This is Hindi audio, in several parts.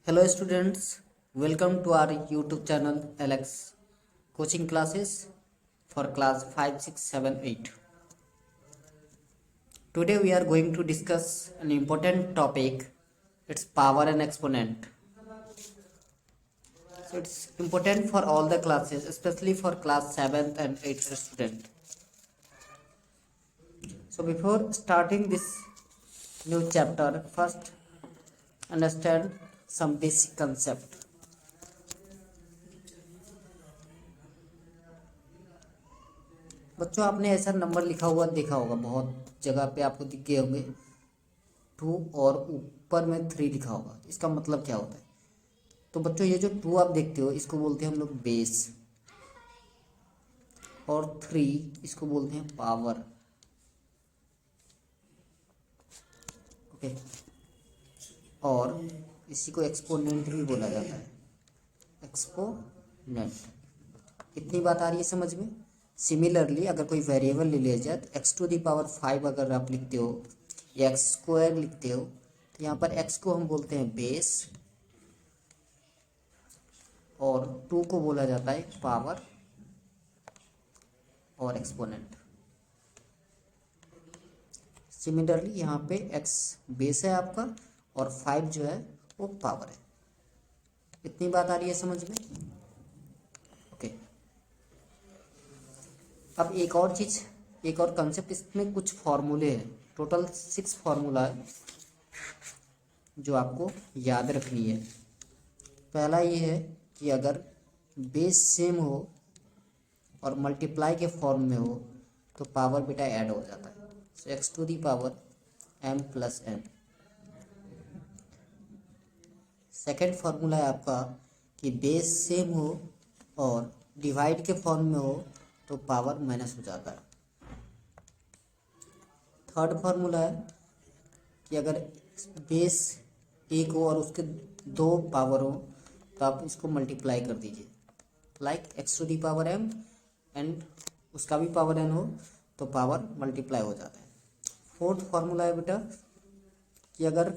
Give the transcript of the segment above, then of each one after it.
Hello students, welcome to our YouTube channel Alex coaching classes for class 5, 6, 7, 8. Today we are going to discuss an important topic. It's power and exponent. So it's important for all the classes, especially for class 7th and 8th student. So before starting this new chapter, first understand some basic concept. बच्चों आपने ऐसा नंबर लिखा हुआ देखा होगा, बहुत जगह पे आपको दिख गए होंगे 2 और ऊपर में 3 लिखा होगा। इसका मतलब क्या होता है? तो बच्चों ये जो 2 आप देखते हो इसको बोलते हैं हम लोग बेस, और 3 इसको बोलते हैं पावर। ओके, और इसी को एक्सपोनेंट भी बोला जाता है, एक्सपोनेंट। इतनी बात आ रही है समझ में? सिमिलरली अगर कोई वेरिएबल ले लिया जाए तो एक्स टू दी पावर 5 अगर आप लिखते हो या एक्स स्क्वायर लिखते हो तो यहाँ पर एक्स को हम बोलते हैं बेस और 2 को बोला जाता है पावर और एक्सपोनेंट। सिमिलरली यहाँ पे एक्स बेस है आपका और 5 जो है वो पावर है। इतनी बात आ रही है समझ में? ओके, अब एक और चीज़, एक और कंसेप्ट, इसमें कुछ फॉर्मूले हैं, टोटल 6 फॉर्मूला है जो आपको याद रखनी है। पहला ये है कि अगर बेस सेम हो और मल्टीप्लाई के फॉर्म में हो तो पावर बेटा ऐड हो जाता है। So x to the power m plus n। Second formula है आपका कि बेस सेम हो और डिवाइड के फॉर्म में हो तो पावर माइनस हो जाता है। थर्ड फॉर्मूला है कि अगर बेस एक हो और उसके 2 पावर हो तो आप इसको मल्टीप्लाई कर दीजिए, like x to the power m and उसका भी पावर n हो तो पावर मल्टीप्लाई हो जाता है। फोर्थ फॉर्मूला है बेटा कि अगर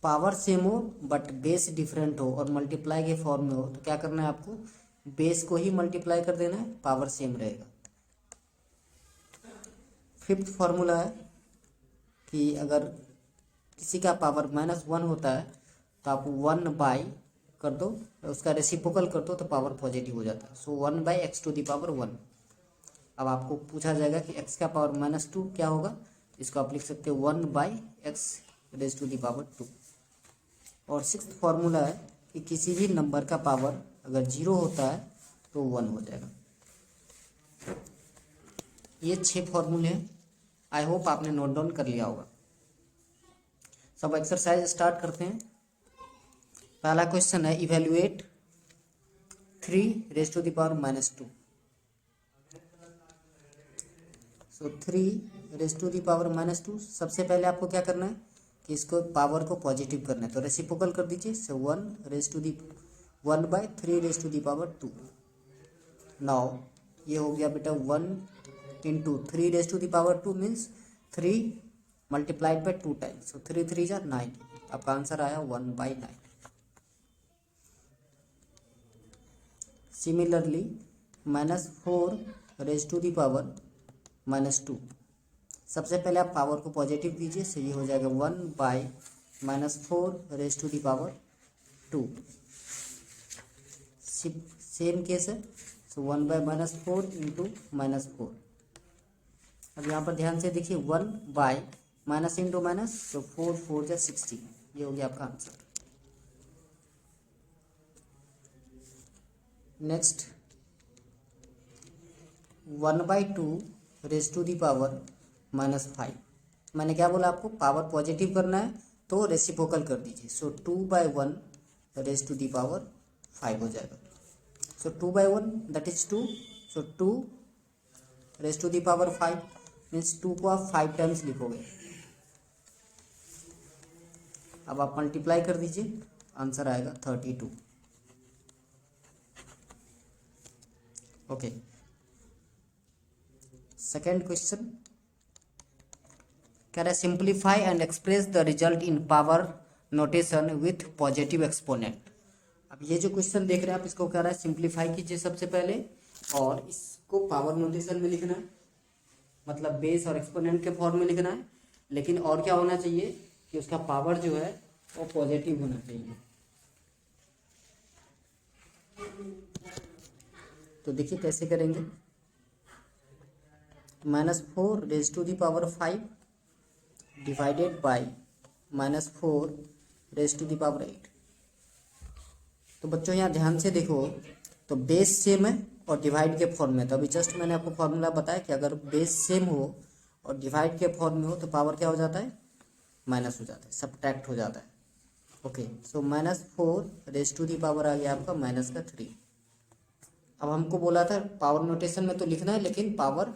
पावर सेम हो बट बेस डिफरेंट हो और मल्टीप्लाई के फॉर्म में हो तो क्या करना है आपको? बेस को ही मल्टीप्लाई कर देना है, पावर सेम रहेगा। फिफ्थ फॉर्मूला है कि अगर किसी का पावर -1 होता है तो आप 1 बाई कर दो, उसका रेसिप्रोकल कर दो तो पावर पॉजिटिव हो जाता है। So 1 by x to the power 1। अब आपको पूछा जाएगा कि एक्स का पावर -2 क्या होगा, इसको आप लिख सकते हो 1 by x raise to the power 2। और सिक्स्थ फॉर्मूला है कि किसी भी नंबर का पावर अगर 0 होता है तो 1 हो जाएगा। ये 6 फॉर्मूले हैं, आई होप आपने नोट डाउन कर लिया होगा। सब एक्सरसाइज स्टार्ट करते हैं। पहला क्वेश्चन है evaluate 3 raise to the power -2। So 3 raise to the power -2, सबसे पहले आपको क्या करना है कि इसको पावर को पॉजिटिव करना है तो रेसिप्रोकल कर दीजिए। So 1 raise to the 1 by 3 raise to the power 2। Now ये हो गया बेटा 1 into 3 raise to the power 2 means 3 multiplied by 2 times. So 3 3 जा 9, आपका आंसर आया 1 by 9। Similarly -4 raise to the power -2, सबसे पहले आप पावर को पॉजिटिव दीजिए, सो ये हो जाएगा 1 बाई -4 raise to the power 2। Same case है, सो 1 बाई -4 इंटू -4। अब यहाँ पर ध्यान से देखिए 1 बाई माइनस इंटू माइनस, तो 4 4 जा 16, ये हो गया आपका answer. Next 1 by 2 raise to the power -5। मैंने क्या बोला आपको? पावर पॉजिटिव करना है तो रेसिप्रोकल कर दीजिए। So 2 by 1 raise to the power 5 हो जाएगा। So 2 by 1 that is 2, so 2 raise to the power 5 means 2 को आप 5 टाइम्स लिखोगे। अब आप मल्टीप्लाई कर दीजिए, आंसर आएगा 32। ओके, सेकेंड क्वेश्चन कह रहा है simplify and express the result in power notation with positive exponent. अब ये जो क्वेश्चन देख रहे हैं आप, इसको क्या रहा है, सिंप्लीफाई कीजिए सबसे पहले और इसको पावर नोटेशन में लिखना है, मतलब बेस और एक्सपोनेंट के फॉर्म में लिखना है। लेकिन और क्या होना चाहिए कि उसका पावर जो है वो पॉजिटिव होना चाहिए। तो देखिए कैसे करेंगे, -4 raise to the power 5 divided by -4 raise to the power 8। तो बच्चों यहाँ ध्यान से देखो, तो बेस सेम है और डिवाइड के फॉर्म में। तो अभी जस्ट मैंने आपको फॉर्मूला बताया कि अगर बेस सेम हो और डिवाइड के फॉर्म में हो तो पावर क्या हो जाता है, माइनस हो जाता है, सब्ट्रैक्ट हो जाता है। Okay, so -4 raise to the power आ गया आपका -3। अब हमको बोला था पावर नोटेशन में तो लिखना है लेकिन पावर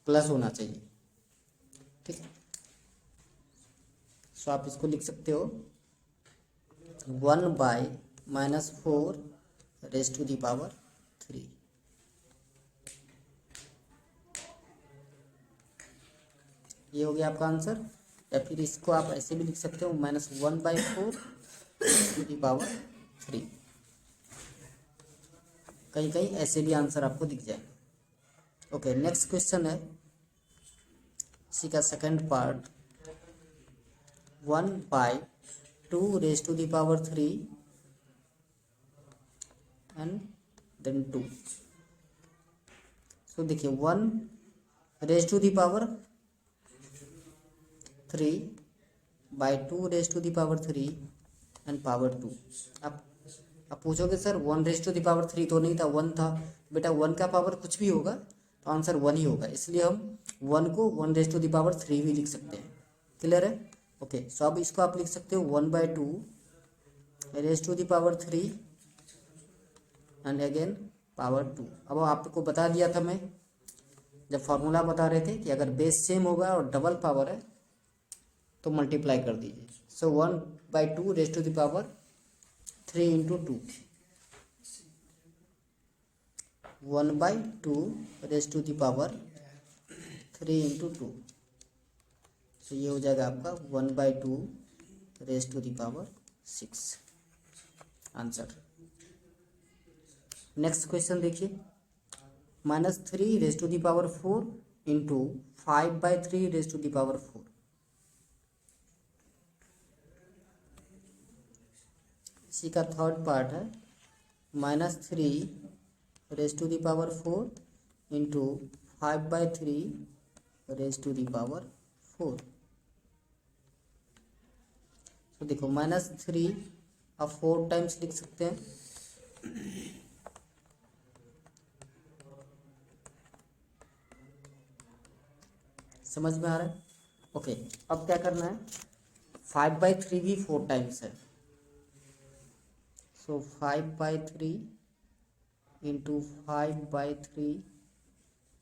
प्लस होना चाहिए, ठीक है। सो आप इसको लिख सकते हो 1/-4 रेज टू दी पावर 3। ये हो गया आपका आंसर। या फिर इसको आप ऐसे भी लिख सकते हो -1/4 टू दी पावर 3। कहीं कहीं ऐसे भी आंसर आपको दिख जाए। ओके, नेक्स्ट क्वेश्चन है इसी का second part, 1/2 raise to the power 3 and then 2। So देखिए 1 raise to the power 3/2 raise to the power 3 and power 2। आप पूछोगे sir 1 raise to the power 3 तो नहीं था, 1 था। बेटा 1 का पावर कुछ भी होगा तो आंसर 1 ही होगा, इसलिए हम 1 को 1 रेज टू दी पावर 3 भी लिख सकते हैं। क्लियर है? ओके, सो अब इसको आप लिख सकते हो 1/2 raise to the power 3 and again power 2। अब आपको बता दिया था मैं जब फॉर्मूला बता रहे थे कि अगर बेस सेम होगा और डबल पावर है तो मल्टीप्लाई कर दीजिए। So 1/2 raise to the power 3 into 2, 1/2 raise to the power 3 into 2। तो ये हो जाएगा आपका 1/2 raise to the power 6 answer. Next question देखिए, -3 raise to the power 4 into 5/3 raise to the power 4। इसी का थर्ड पार्ट है, -3 raise to the power 4 into 5/3 raise to the power 4। तो देखो -3 आप 4 टाइम्स लिख सकते हैं, समझ में आ रहा है? ओके, अब क्या करना है, 5/3 भी 4 टाइम्स है। सो 5/3 इंटू 5/3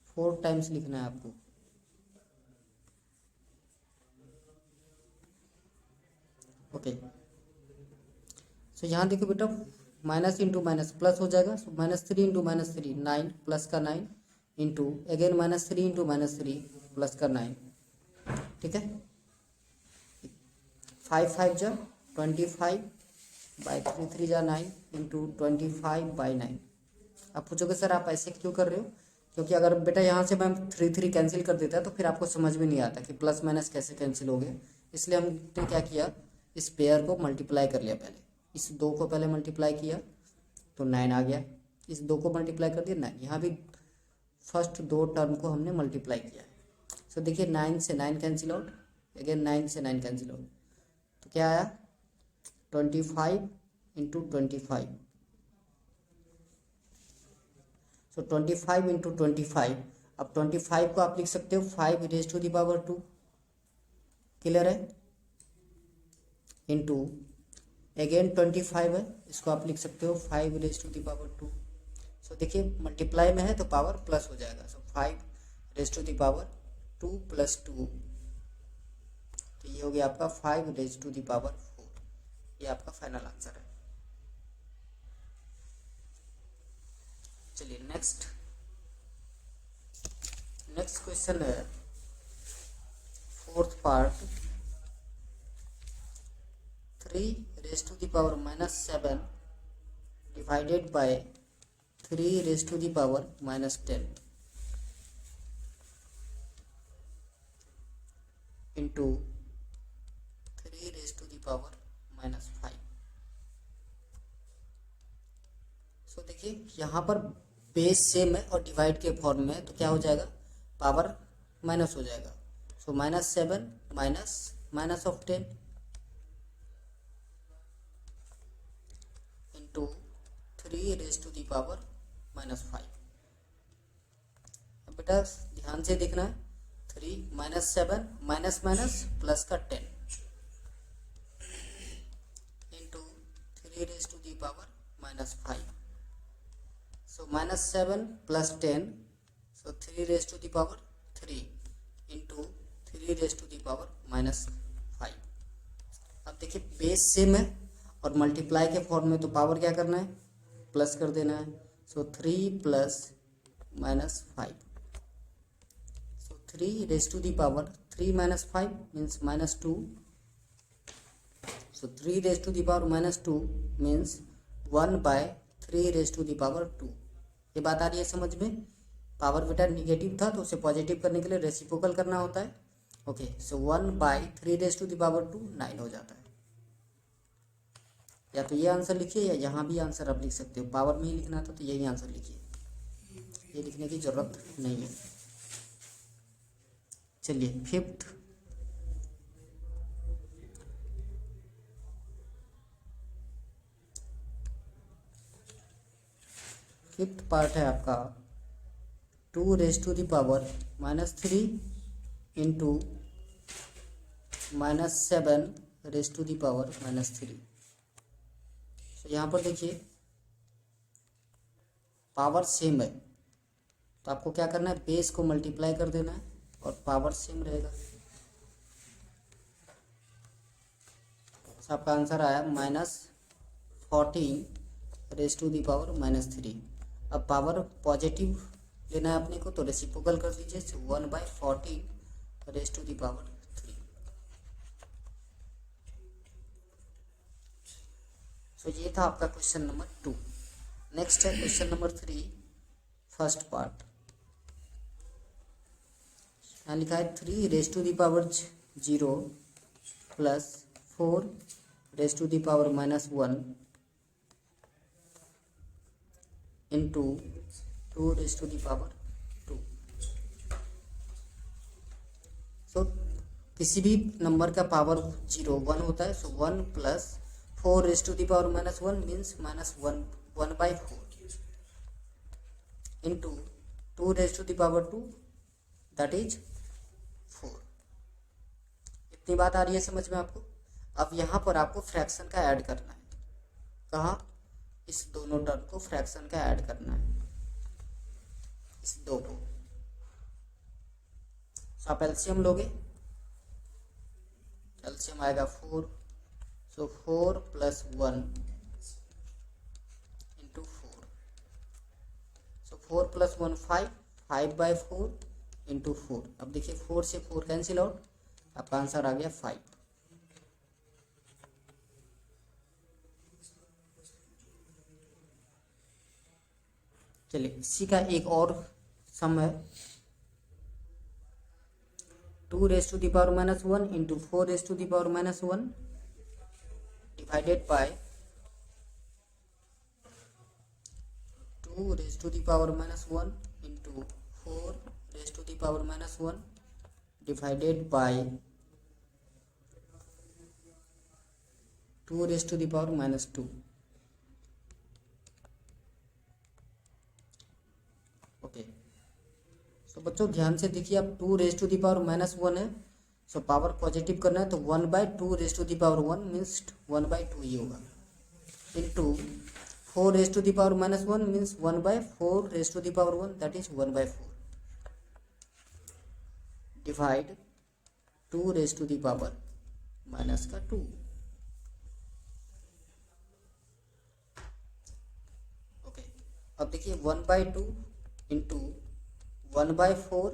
4 टाइम्स लिखना है आपको। ओके, सो यहाँ देखो बेटा, माइनस इंटू माइनस प्लस हो जाएगा। सो -3 इंटू -3 9 प्लस का 9 इंटू अगेन -3 इंटू -3 प्लस का 9, ठीक है। 5 5 जा 25/3 3 जा 9 इंटू 25/9। आप पूछोगे सर आप ऐसे क्यों कर रहे हो, क्योंकि अगर बेटा यहाँ से मैम 3 3 कैंसिल कर देता है तो फिर आपको समझ में नहीं आता कि प्लस माइनस कैसे कैंसिल हो गए। इसलिए हमने क्या किया, इस पेयर को मल्टीप्लाई कर लिया। पहले इस 2 को पहले मल्टीप्लाई किया तो 9 आ गया, इस 2 को मल्टीप्लाई कर दिया 9। यहाँ भी फर्स्ट 2 टर्म को हमने मल्टीप्लाई किया। सो देखिए 9 से 9 कैंसिल आउट, अगेन 9 से 9 कैंसिल आउट, तो क्या आया 25 इंटू 25। सो 25 इंटू 25, अब 25 को आप लिख सकते हो 5 raise to the power 2। Clear है? इंटू अगेन 25 है, इसको आप लिख सकते हो 5 raise to the power 2। So देखिए मल्टीप्लाई में है तो पावर प्लस हो जाएगा। So 5 raise to the power 2 plus 2, तो ये हो गया आपका 5 रेज टू द पावर 4। ये आपका फाइनल आंसर है। चलिए नेक्स्ट क्वेश्चन है, fourth part 3 raised to the power -7 divided by 3 raised to the power -10 into 3 raised to the power -5। सो देखिए यहाँ पर बेस सेम है और डिवाइड के फॉर्म में है, तो क्या हो जाएगा, पावर माइनस हो जाएगा। सो -7 minus of 10 into 3 raised to the power -5। अब बेटा ध्यान से देखना है, 3 -7 माइनस माइनस प्लस का 10 into 3 raised to the power -5। So -7 plus 10, so 3 raised to the power 3 into 3 raised to the power -5। अब देखिए बेस सेम है और मल्टीप्लाई के फॉर्म में, तो पावर क्या करना है, प्लस कर देना है। सो 3 plus -5, so 3 raised to the power 3 -5 means -2। So 3 raised to the power -2 means 1/3 raised to the power 2। ये बात आ रही है समझ में। पावर बेटा निगेटिव था तो उसे पॉजिटिव करने के लिए रेसिप्रोकल करना होता है। Okay, so 1/3 raised to the power 2 9 हो जाता है। या तो ये आंसर लिखिए या यहाँ भी आंसर आप लिख सकते हो। पावर में ही लिखना था तो यही आंसर लिखिए, ये लिखने की जरूरत नहीं है। चलिए फिफ्थ पार्ट है आपका 2 raised to the power -3 into -7 raised to the power -3। तो यहाँ पर देखिए पावर सेम है, तो आपको क्या करना है, बेस को मल्टीप्लाई कर देना है और पावर सेम रहेगा। तो आपका आंसर आया -14 raised to the power -3। अब पावर पॉजिटिव लेना है अपने को, तो रेसिप्रोकल कर दीजिए, 1/14 raised to the power 3। सो ये था आपका क्वेश्चन नंबर 2। नेक्स्ट है क्वेश्चन नंबर 3 फर्स्ट पार्ट। यहाँ लिखा है 3 raised to the power 0 plus 4 raised to the power -1 into 2 raised to the power 2। सो किसी भी नंबर का पावर 1 होता है, so 1 plus 4 raised to the power -1 means -1/4 into 2 raised to the power 2 that is 4। इतनी बात आ रही है समझ में आपको। अब यहाँ पर आपको फ्रैक्शन का ऐड करना है। कहाँ, इस दोनों टर्म को फ्रैक्शन का ऐड करना है, इस दो को। तो आप एलसीएम लोगे, एलसीएम आएगा 4। सो 4 + 1 इंटू 4। सो 4 + 1 5/4 इंटू 4। अब देखिए 4 से 4 कैंसिल आउट, आपका आंसर आ गया 5। चलिए इसी का एक और सम है, 2 raised to the power -1 into 4 raised to the power -1 divided by 2 raised to the power -1 into 4 raised to the power -1 divided by 2 raised to the power -2। Okay, so बच्चों ध्यान से देखिए, अब 2 raised to the power -1 है, सो पावर पॉजिटिव करना है, तो 1/2 raised to the power 1 means 1/2 ही होगा, into 4 raised to the power -1 means 1/4 raised to the power 1 that is 1/4 divide 2 raised to the power -2। Okay, अब देखिए 1/2 into 1/4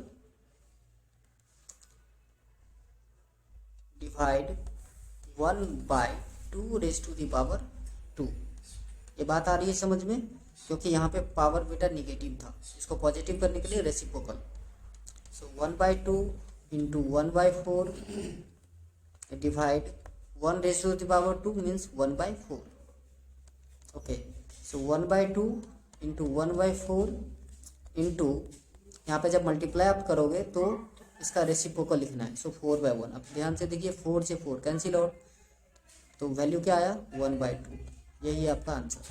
divide 1/2 2 raise to the power 2। ये बात आ रही है समझ में, क्योंकि यहाँ पे पावर बेटा निगेटिव था, इसको पॉजिटिव करने के लिए reciprocal. So 1/2 into 1/4 divide 1 raise to the power 2 means 1/4। Okay, so 1/2 into 1/4 into यहाँ पे जब मल्टीप्लाई आप करोगे तो इसका रेसिप्रोकल लिखना है। सो 4/1। अब ध्यान से देखिए, 4 से 4 कैंसिल आउट, तो वैल्यू क्या आया 1/2। यही है आपका आंसर।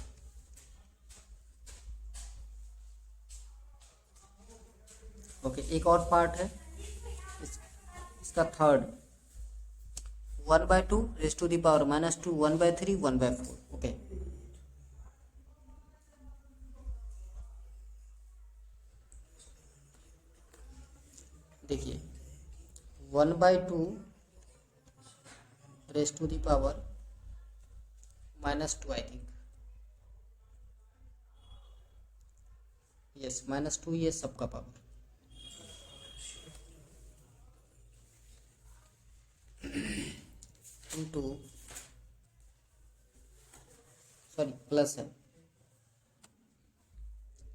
ओके, एक और पार्ट है इसका third, 1/2 raise to the power -2 1/3 1/4। Okay, देखिए 1/2 raise to the power -2, I think yes -2, ये सबका पावर इंटू, सॉरी प्लस है,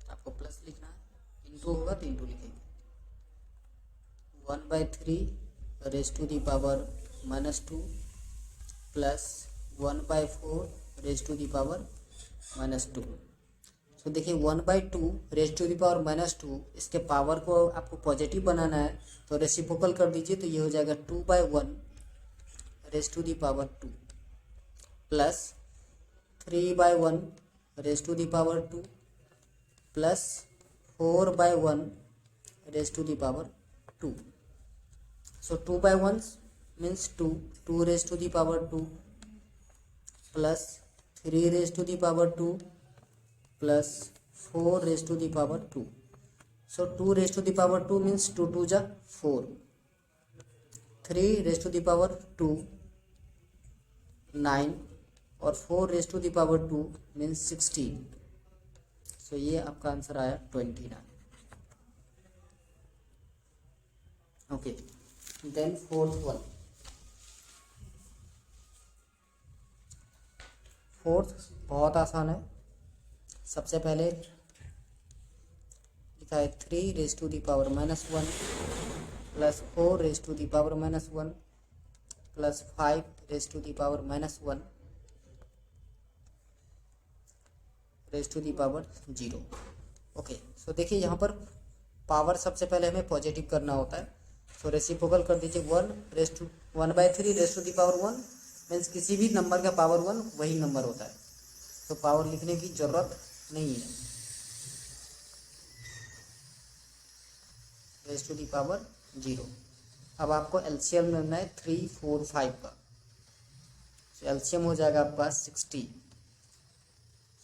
आपको प्लस लिखना है, इंटू होगा तो इंटू लिखेंगे। 1/3 raise to the power -2 plus 1/4 raise to the power -2। तो देखिए 1/2 रेज टू दी पावर -2, इसके पावर को आपको पॉजिटिव बनाना है तो रेसिप्रोकल कर दीजिए, तो ये हो जाएगा 2/1 raise to the power 2 plus 3/1 raise to the power 2 plus 4/1 raise to the power 2। So 2/1 means 2, 2 raise to the power 2 plus 3 raise to the power 2 plus 4 raise to the power 2। So 2 raise to the power 2 means 2 2 जा 4, 3 रेज टू दी पावर 2 9 और 4 raise to the power 2 means 16। So ये आपका आंसर आया 29। Okay, then fourth one, fourth बहुत आसान है। सबसे पहले लिखा है 3 raise to the power -1 plus 4 raise to the power -1 plus 5 raise to the power -1 raise to the power 0। Okay, so देखिए यहाँ पर पावर सबसे पहले हमें पॉजिटिव करना होता है, सो रेसिप्रोकल कर दीजिए। 1/3 raise to the power 1 means किसी भी नंबर का पावर 1 वही नंबर होता है, तो पावर लिखने की जरूरत नहीं है। Raise to the power 0। अब आपको एलसीएम लेना है 3 4 5 का, तो एलसीएम हो जाएगा आपके पास 60।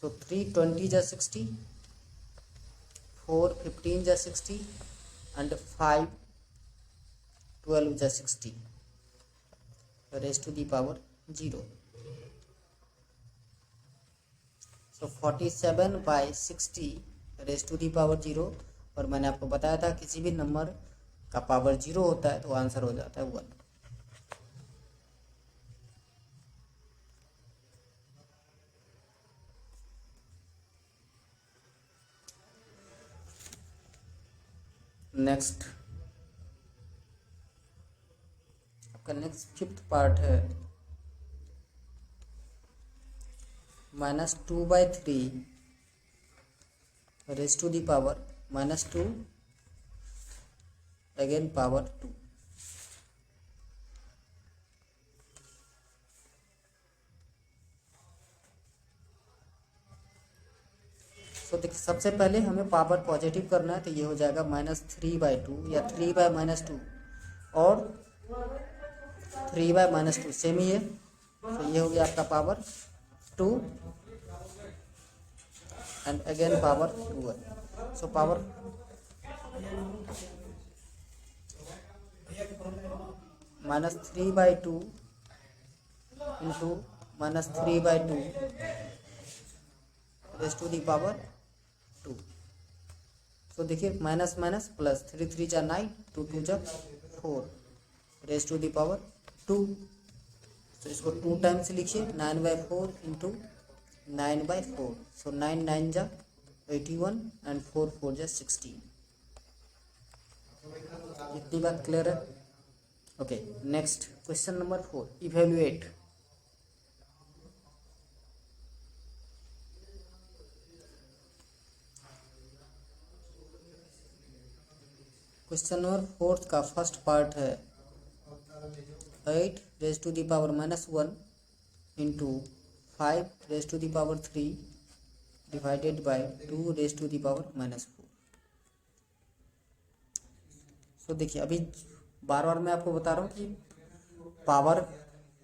सो 3 20 जा 60, 4 15 जा 60 एंड 5 12 जा 60 raise to the power 0। So 47/60 raise to the power 0। और मैंने आपको बताया था किसी भी नंबर का पावर 0 होता है तो आंसर हो जाता है 1। नेक्स्ट आपका नेक्स्ट फिफ्थ पार्ट है -2/3 raise to the power -2 again power 2। तो देखिए सबसे पहले हमें पावर पॉजिटिव करना है, तो ये हो जाएगा -3/2 या 3/-2 और 3/-2 सेम ही है, तो ये हो गया आपका पावर 2 एंड अगेन पावर 2 है। So power -3/2 into -3/2 raise to the power 2। तो देखिए माइनस माइनस प्लस, 3 3 जा 9, 2 2 जा 4 रेज टू दी पावर 2। तो इसको 2 टाइम्स लिखिए, 9/4 इंटू 9/4, सो 9 9 जा 81 एंड 4 4 जा 16। इतनी बात क्लियर है? Okay, next question number 4, evaluate. Question number 4 का फर्स्ट पार्ट है 8 raise to the power -1 into 5 raise to the power 3 divided by 2 raise to the power -4। So देखिए, अभी बार बार मैं आपको बता रहा हूँ कि पावर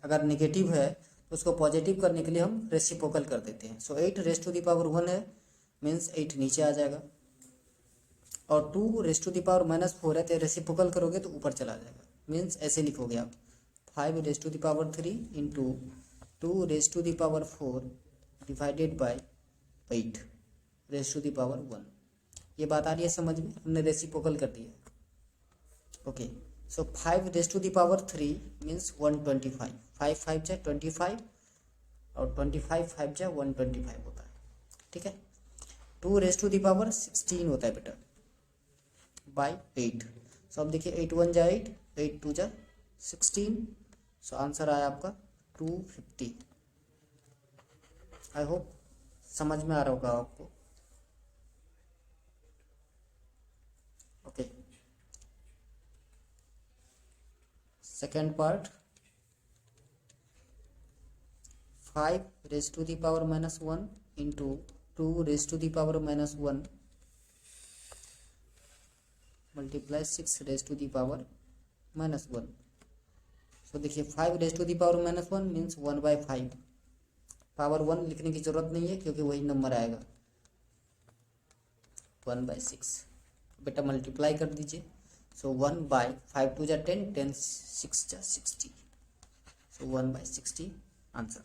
अगर नेगेटिव है तो उसको पॉजिटिव करने के लिए हम रेसिप्रोकल कर देते हैं। सो 8 रेज टू द पावर 1 है, मीन्स 8 नीचे आ जाएगा, और 2 रेज टू द पावर -4 है तो रेसिप्रोकल करोगे तो ऊपर चला जाएगा, मीन्स ऐसे लिखोगे आप 5 raise to the power 3 into 2 raise to the power 4 divided by 8 raise to the power 1। ये बात आ रही है समझ में? हमने रेसिप्रोकल कर दिया। Okay, so 5 raise to the power 3 means 125, 5 5 जा 25 और 25 5 जा 125 होता है, ठीक है। 2 रेज टू द पावर 16 होता है बेटा बाय 8। सो अब देखिए 8 1 जा 8, 8 2 जा 16, सो आंसर आया आपका 250। आई होप समझ में आ रहा होगा आपको। Okay, second part 5 raise to the power -1 into 2 raise to the power -1 multiply 6 raise to the power -1। So देखिए 5 raise to the power -1 means 1/5, power 1 लिखने की जरूरत नहीं है क्योंकि वही नंबर आएगा 1/6। बेटा मल्टीप्लाई कर दीजिए, सो 1/5 2 जा 10, 10 6 जा 60, सो 1/60 आंसर।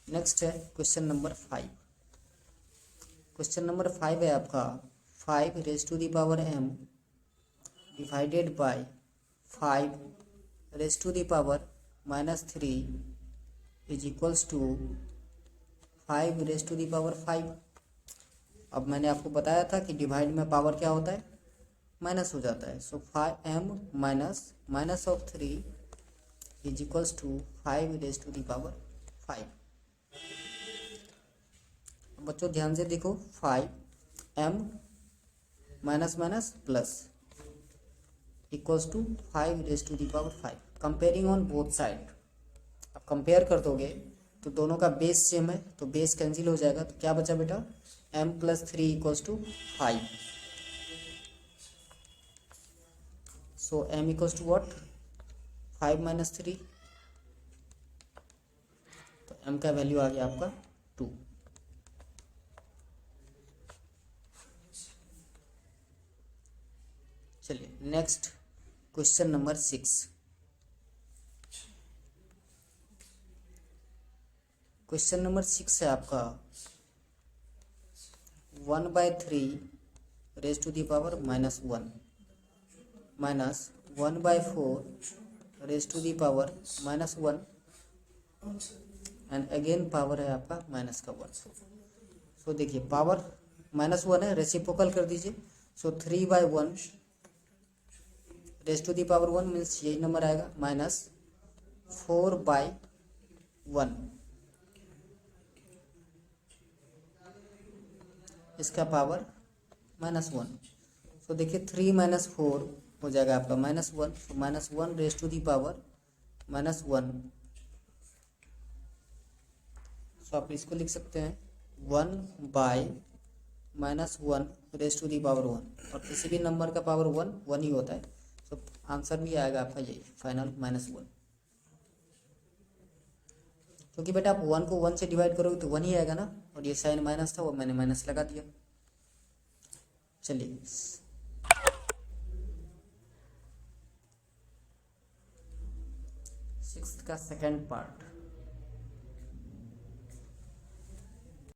नेक्स्ट है क्वेश्चन नंबर 5। क्वेश्चन नंबर 5 है आपका 5 raise to the power m divided by 5 raise to the power -3 is equals to 5 raise to the power 5। अब मैंने आपको बताया था कि डिवाइड में पावर क्या होता है, माइनस हो जाता है। So 5m minus of 3 is equals to 5 raise to the power 5। बच्चों ध्यान से देखो, 5m minus minus plus equals to 5 raise to the power 5। Comparing on both side, अब कंपेयर कर दोगे तो दोनों का बेस सेम है तो बेस कैंसिल हो जाएगा, तो क्या बचा बेटा m + 3 equals to 5। So m equals to what 5 - 3, तो m का वैल्यू आ गया आपका 2। चलिए next question number 6। Question number 6 है आपका 1/3 raise to the power -1 minus 1/4 raise to the power -1 and again power है आपका माइनस का 1। सो देखिए पावर -1 है, रेसिप्रोकल कर दीजिए, so 3/1 raise to the power 1 means यही नंबर आएगा -4/1, इसका पावर -1। सो देखिए 3 - 4 हो जाएगा आपका -1, तो -1 रेज टू दी पावर -1। सो आप इसको लिख सकते हैं 1/-1 रेज टू दी पावर 1, और किसी भी नंबर का पावर 1 ही होता है। सो आंसर भी आएगा आपका यही फाइनल -1, क्योंकि बेटा आप 1 को 1 से डिवाइड करोगे तो 1 ही आएगा ना, और ये साइन माइनस था वो मैंने माइनस लगा दिया। चलिए 6th का सेकेंड पार्ट